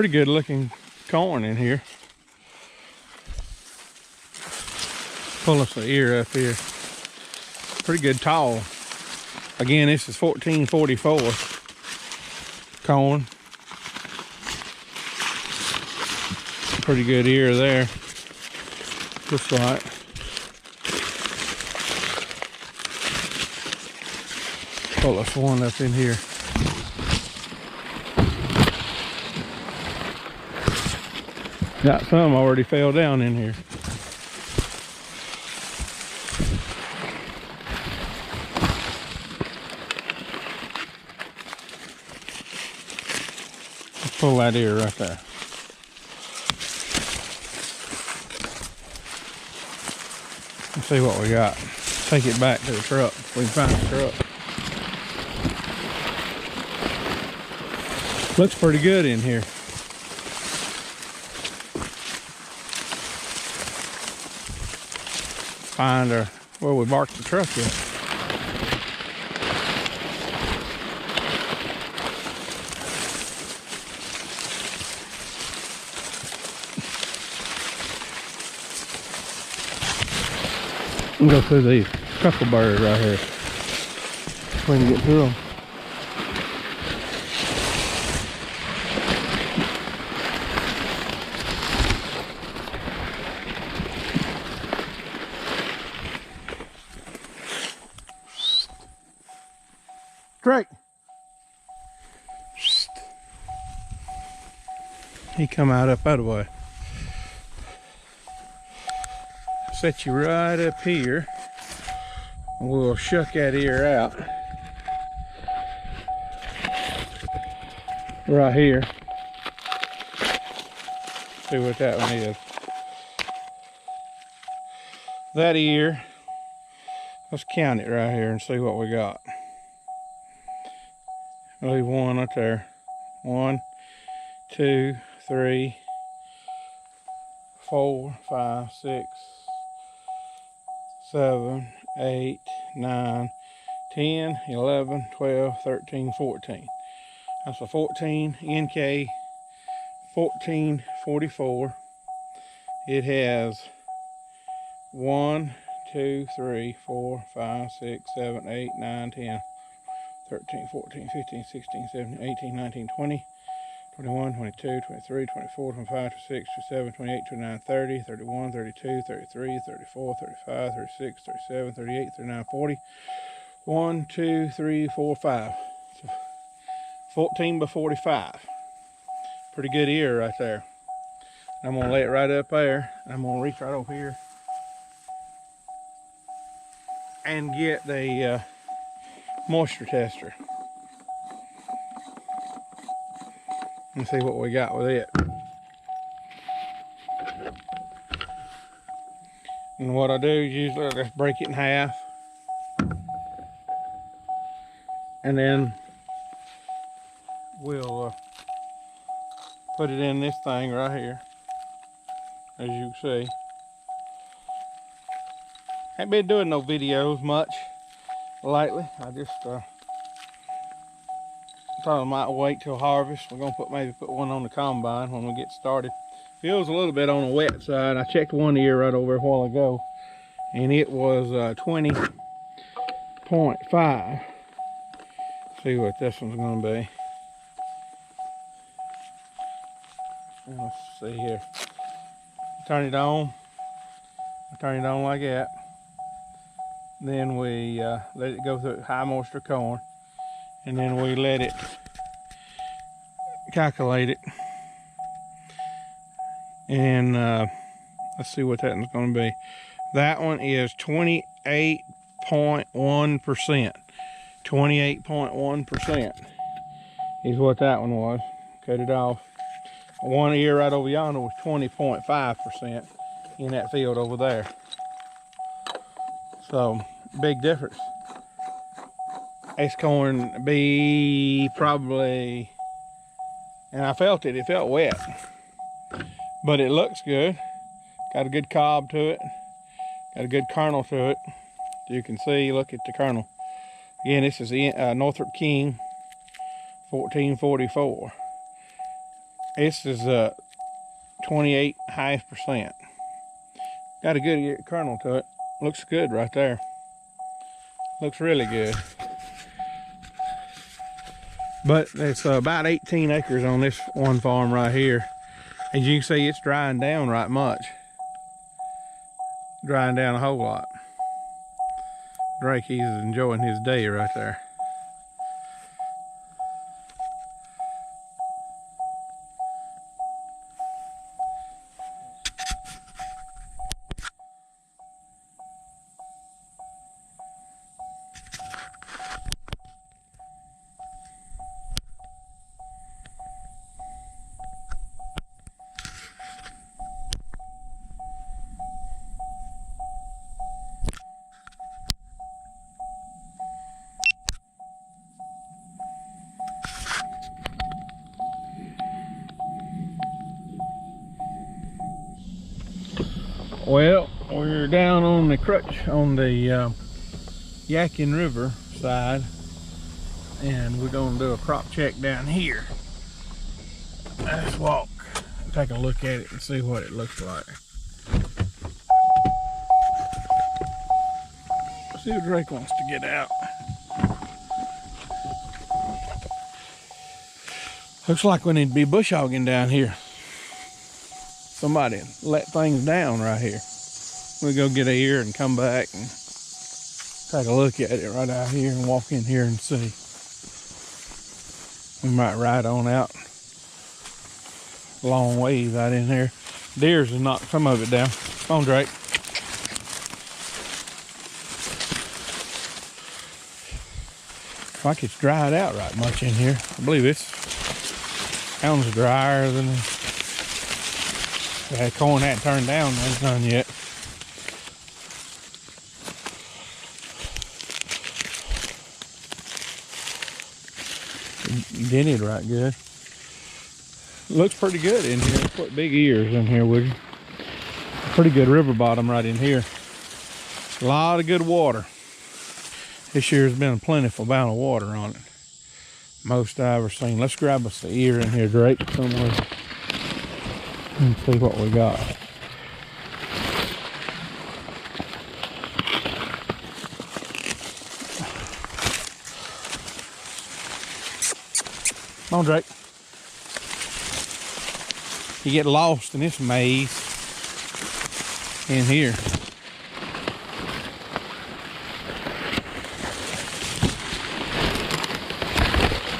Pretty good looking corn in here. Pull us the ear up here. Pretty good tall. Again, this is 1444 corn. Pretty good ear there. Looks like. Pull us one up in here. Got some already fell down in here. Let's pull that ear right there. Let's see what we got. Take it back to the truck if we can find the truck. Looks pretty good in here. Find where we parked the truck in. I'm gonna go through these couple birds right here. We can get through them. Drake. He come out up the way. Set you right up here. We'll shuck that ear out. Right here. See what that one is. That ear. Let's count it right here and see what we got. I'll leave one up there. 1, 2, 3, 4, 5, 6, 7, 8, 9, 10, 11, 12, 13, 14. That's a 14 NK 1444. It has 1, 2, 3, 4, 5, 6, 7, 8, 9, 10. 13, 14, 15, 16, 17, 18, 19, 20, 21, 22, 23, 24, 25, 26, 27, 28, 29, 30, 31, 32, 33, 34, 35, 36, 37, 38, 39, 40. 1, 2, 3, 4, 5. So 14 by 45. Pretty good ear right there. I'm going to lay it right up there. I'm going to reach right over here and get the moisture tester and see what we got with it. And what I do is usually I just break it in half and then we'll put it in this thing right here, as you can see. Haven't been doing no videos much lately. I just thought I might wait till harvest. We're gonna maybe put one on the combine when we get started. Feels a little bit on the wet side. I checked one ear right over a while ago and it was 20.5. See what this one's gonna be. Let's see here. Turn it on. Turn it on like that. Then we let it go through high moisture corn, and then we let it calculate it. And let's see what that one's going to be. That one is 28.1%. 28.1% is what that one was. Cut it off. One ear right over yonder was 20.5% in that field over there. So, big difference. Ace corn be probably, and I felt it felt wet. But it looks good. Got a good cob to it. Got a good kernel to it. You can see, look at the kernel. Again, this is the Northrop King 1444. This is 28.5%. Got a good kernel to it. Looks good right there. Looks really good. But it's about 18 acres on this one farm right here. As you can see, it's drying down right much. Drying down a whole lot. Drake, he's enjoying his day right there. Well, we're down on the crutch on the Yadkin River side, and we're gonna do a crop check down here. Let's walk, take a look at it and see what it looks like. See if Drake wants to get out. Looks like we need to be bush hogging down here. Somebody let things down right here. We'll go get a ear and come back and take a look at it right out here and walk in here and see. We might ride on out a long ways out in there. Deers have knocked some of it down. Come on, Drake. Like it's dried out right much in here. I believe it's sounds drier than that corn hadn't turned down. That's none yet. You did it right good. Looks pretty good in here. Put big ears in here, would you? Pretty good river bottom right in here. A lot of good water. This year's been a plentiful amount of water on it. Most I've ever seen. Let's grab us the ear in here, Drake, somewhere. And see what we got. Come on, Drake. You get lost in this maze in here.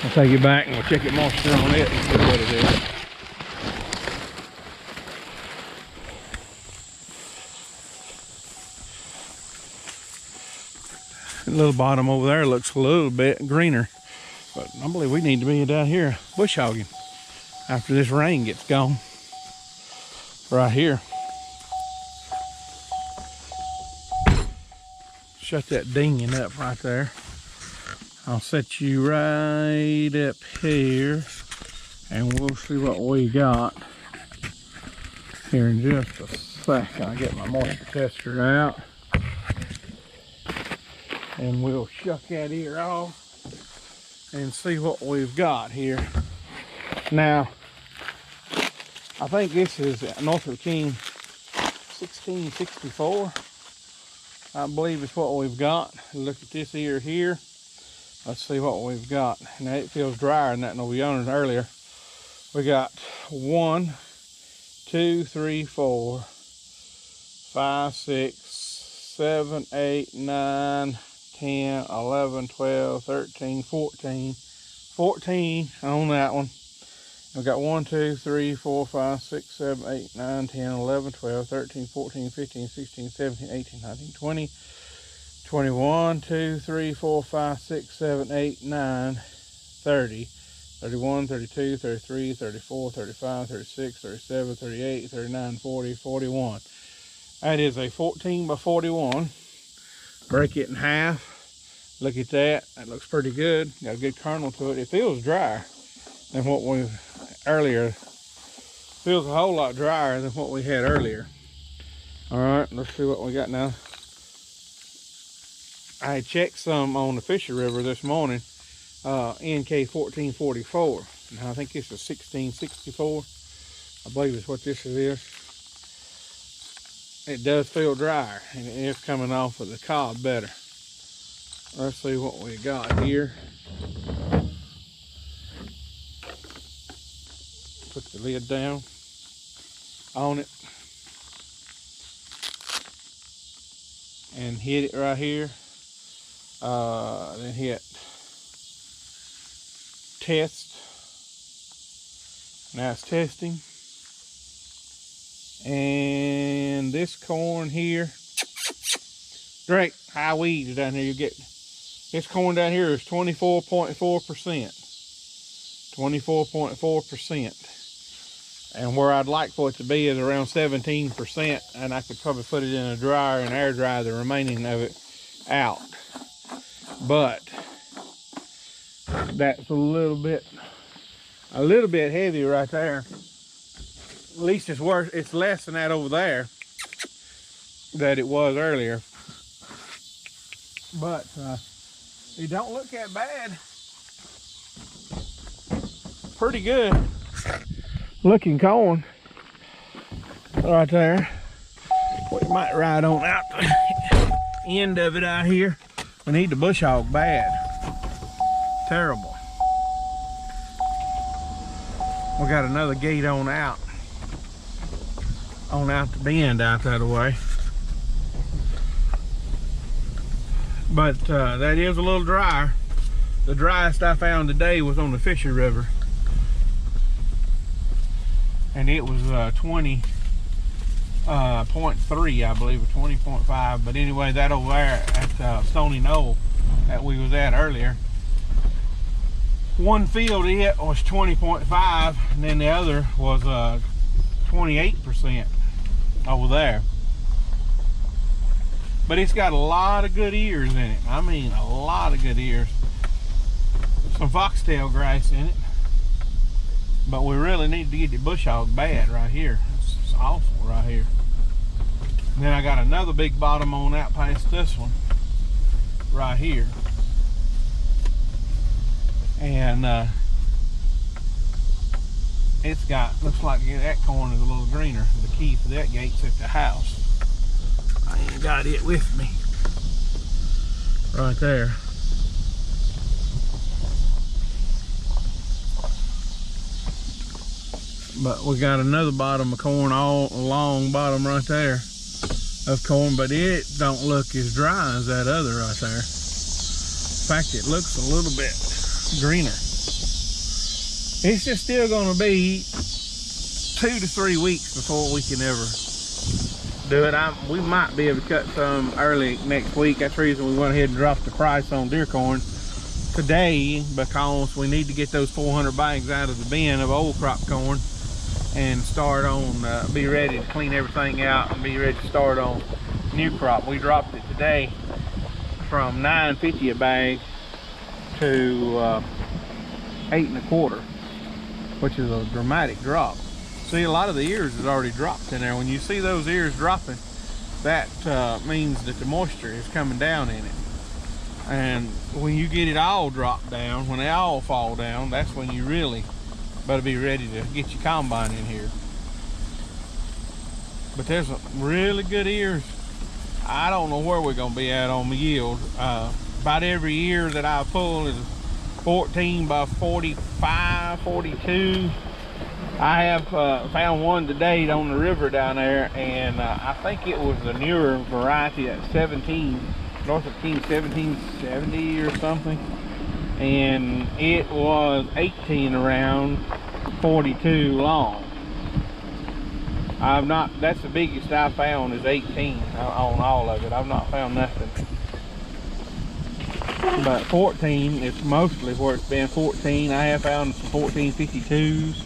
I'll take it back and we'll check it moisture on it and see what it is. The little bottom over there looks a little bit greener, but I believe we need to be down here bush hogging after this rain gets gone. Right here. Shut that dinging up right there. I'll set you right up here and we'll see what we got here in just a second. I'll get my moisture tester out and we'll shuck that ear off and see what we've got here. Now, I think this is Northrop King 1664. I believe it's what we've got. Look at this ear here. Let's see what we've got. Now it feels drier than that no yonder earlier. We got 1, 2, 3, 4, 5, 6, 7, 8, 9, 10, 11, 12, 13, 14. 14 on that one. We've got 1, 2, 3, 4, 5, 6, 7, 8, 9, 10, 11, 12, 13, 14, 15, 16, 17, 18, 19, 20, 21, 2, 3, 4, 5, 6, 7, 8, 9, 30, 31, 32, 33, 34, 35, 36, 37, 38, 39, 40, 41. That is a 14 by 41. Break it in half. Look at that. That looks pretty good. Got a good kernel to it. It feels drier than what we earlier. Feels a whole lot drier than what we had earlier. All right, let's see what we got now. I checked some on the Fisher River this morning, NK 1444. And I think it's a 1664. I believe is what this is. It does feel drier, and it is coming off of the cob better. Let's see what we got here. Put the lid down on it and hit it right here. Then hit test. Now it's testing. And this corn here, Drake, high weeds down here. You get this corn down here is 24.4%. 24.4%. And where I'd like for it to be is around 17%. And I could probably put it in a dryer and air dry the remaining of it out. But that's a little bit heavy right there. At least it's worse, it's less than that over there that it was earlier. But it don't look that bad. Pretty good looking corn right there. We might ride on out the end of it out here. We need the bush hog bad. Terrible. We got another gate on out the bend out that way. But that is a little drier. The driest I found today was on the Fisher River. And it was 20.3, I believe, or 20.5. But anyway, that over there at Stony Knoll that we was at earlier, one field it was 20.5, and then the other was 28% over there. But it's got a lot of good ears in it. I mean, a lot of good ears. Some foxtail grass in it. But we really need to get the bush hog bad right here. It's awful right here. And then I got another big bottom on out past this one right here. And it's got, looks like that corn is a little greener. The key for that gate's at the house. I ain't got it with me. Right there. But we got another bottom of corn, all long bottom right there of corn, but it don't look as dry as that other right there. In fact, it looks a little bit greener. It's just still gonna be 2 to 3 weeks before we can ever do it. We might be able to cut some early next week. That's the reason we went ahead and dropped the price on deer corn today, because we need to get those 400 bags out of the bin of old crop corn and start on, be ready to clean everything out and be ready to start on new crop. We dropped it today from $9.50 a bag to $8.25, which is a dramatic drop. See, a lot of the ears is already dropped in there. When you see those ears dropping, that means that the moisture is coming down in it. And when you get it all dropped down, when they all fall down, that's when you really better be ready to get your combine in here. But there's some really good ears. I don't know where we're gonna be at on the yield. About every ear that I pull is 14 by 45, 42. I have found one today on the river down there, and I think it was the newer variety at 17, North of King 1770 or something. And it was 18 around 42 long. That's the biggest I found is 18 on all of it. I've not found nothing. But 14 is mostly where it's been. 14, I have found some 1452s,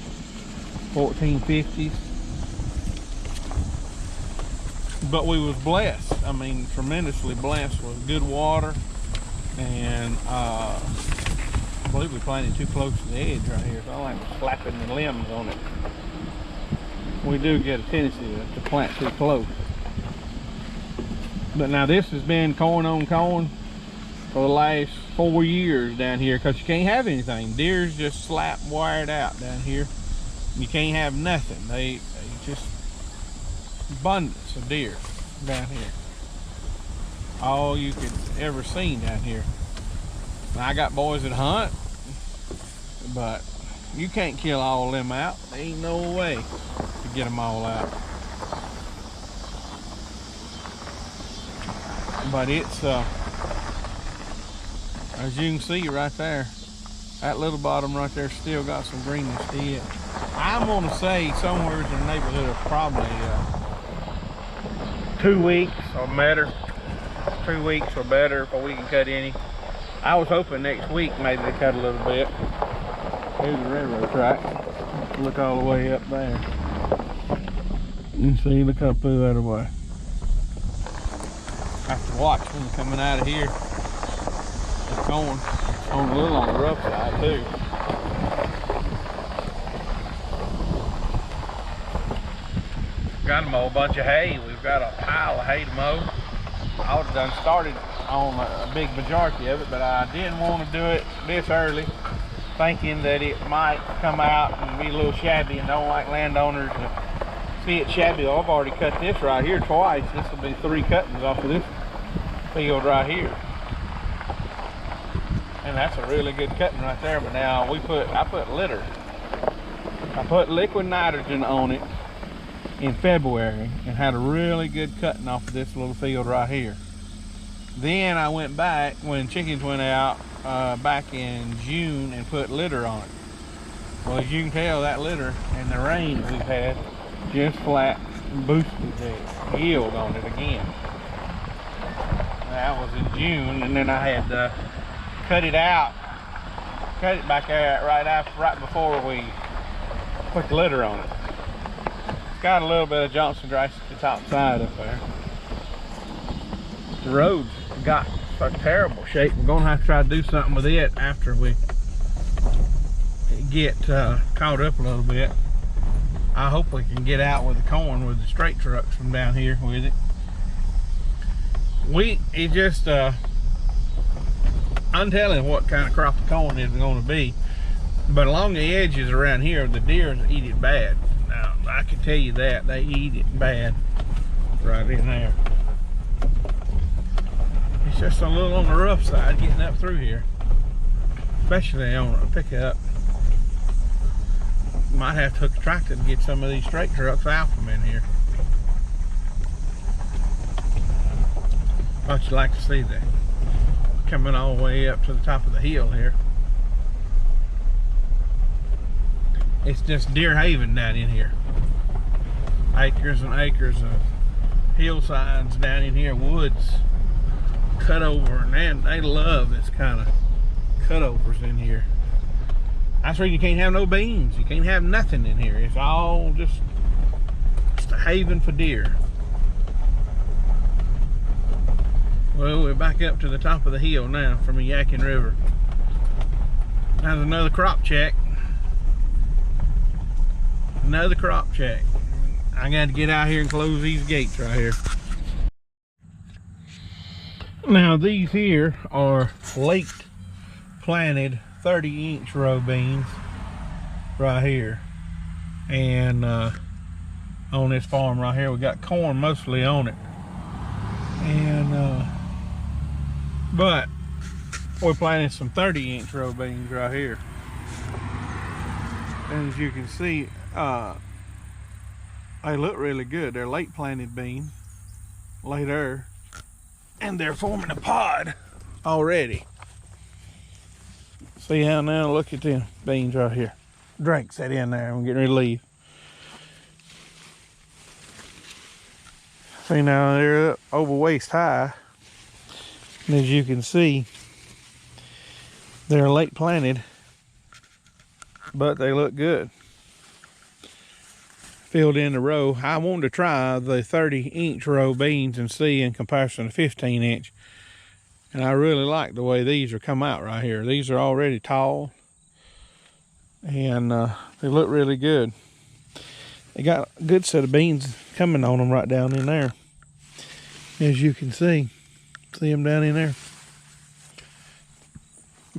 1450s. But we was blessed. I mean, tremendously blessed with good water. And I believe we planted too close to the edge right here, so I like slapping the limbs on it. We do get a tendency to plant too close. But now this has been corn on corn for the last 4 years down here because you can't have anything. Deer's just slap wired out down here. You can't have nothing. They just abundance of deer down here. All you could ever seen down here. Now, I got boys that hunt, but you can't kill all of them out. There ain't no way to get them all out. But it's as you can see right there, that little bottom right there still got some greenness to it. I'm gonna say somewhere in the neighborhood of probably 2 weeks or better. 2 weeks or better before we can cut any. I was hoping next week maybe to cut a little bit. Here's the railroad track. Look all the way up there. You see, look how I blew that away. I have to watch when you're coming out of here. It's going on a little on the rough side too. Got to mow a bunch of hay. We've got a pile of hay to mow. I would have done started on a big majority of it, but I didn't want to do it this early, thinking that it might come out and be a little shabby, and don't like landowners to see it shabby. I've already cut this right here twice. This will be 3 cuttings off of this field right here. And that's a really good cutting right there. But now I put litter. I put liquid nitrogen on it in February and had a really good cutting off of this little field right here. Then I went back when chickens went out back in June and put litter on it. Well, as you can tell, that litter and the rain that we've had just flat boosted the yield on it again. That was in June, and then I had cut it back out right before we put the litter on it. It's got a little bit of Johnson grass at the top side up there. The roads got such terrible shape. We're gonna have to try to do something with it after we get caught up a little bit. I hope we can get out with the corn with the straight trucks from down here with it. I'm telling what kind of crop of corn it's going to be, but along the edges around here, the deer eat it bad. Now, I can tell you that they eat it bad right in there. It's just a little on the rough side getting up through here, especially on a pickup. Might have to hook a tractor to get some of these straight trucks out from in here. Thought you'd like to see that. Coming all the way up to the top of the hill here. It's just deer haven down in here. Acres and acres of hillsides down in here, woods cut over, and they love this kind of cutovers in here. That's where you can't have no beans. You can't have nothing in here. It's all just a haven for deer. Well, we're back up to the top of the hill now from the Yadkin River. That's another crop check. Another crop check. I got to get out here and close these gates right here. Now these here are late planted 30-inch row beans right here. And on this farm right here, we got corn mostly on it. And but we're planting some 30-inch row beans right here. And as you can see, they look really good. They're late planted beans, later, and they're forming a pod already. See how now, look at them beans right here. Drakes that in there, I'm getting ready to leave. See now, they're up over waist high. And as you can see, they're late planted, but they look good. Filled in the row. I wanted to try the 30-inch row beans and see in comparison to 15-inch. And I really like the way these are come out right here. These are already tall, and they look really good. They got a good set of beans coming on them right down in there. As you can see them down in there.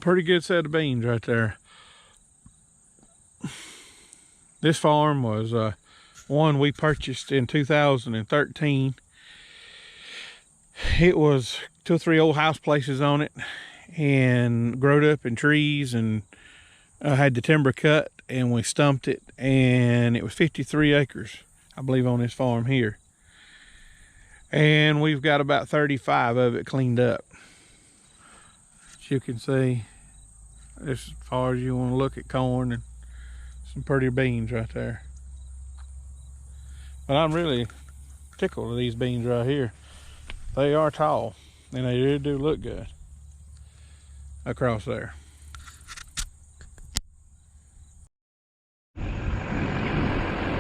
Pretty good set of beans right there. This farm was one we purchased in 2013. It was 2 or 3 old house places on it, and growed up in trees, and had the timber cut, and we stumped it, and it was 53 acres, I believe, on this farm here. And we've got about 35 of it cleaned up. As you can see, as far as you want to look at corn, and some pretty beans right there. But I'm really tickled with these beans right here. They are tall, and they really do look good across there.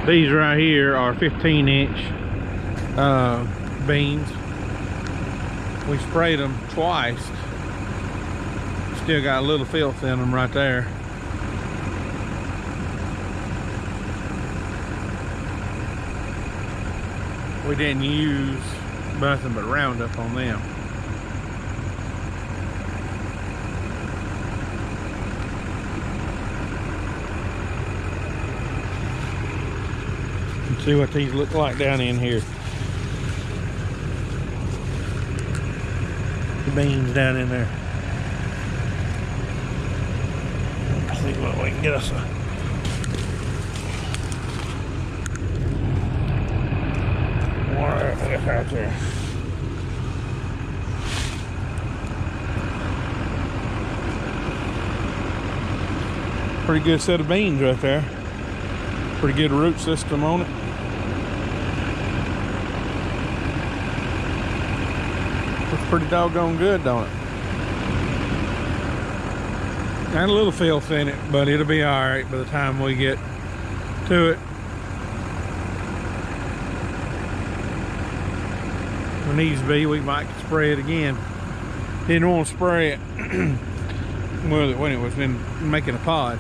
These right here are 15-inch beans. We sprayed them twice. Still got a little filth in them right there. We didn't use nothing but Roundup on them. Let's see what these look like down in here. The beans down in there. Let's see what we can get us a. Right there. Pretty good set of beans right there. Pretty good root system on it. Looks pretty doggone good, don't it? Got a little filth in it, but it'll be all right by the time we get to it. When needs to be, we might spray it again. Didn't want to spray it when it was in making a pod.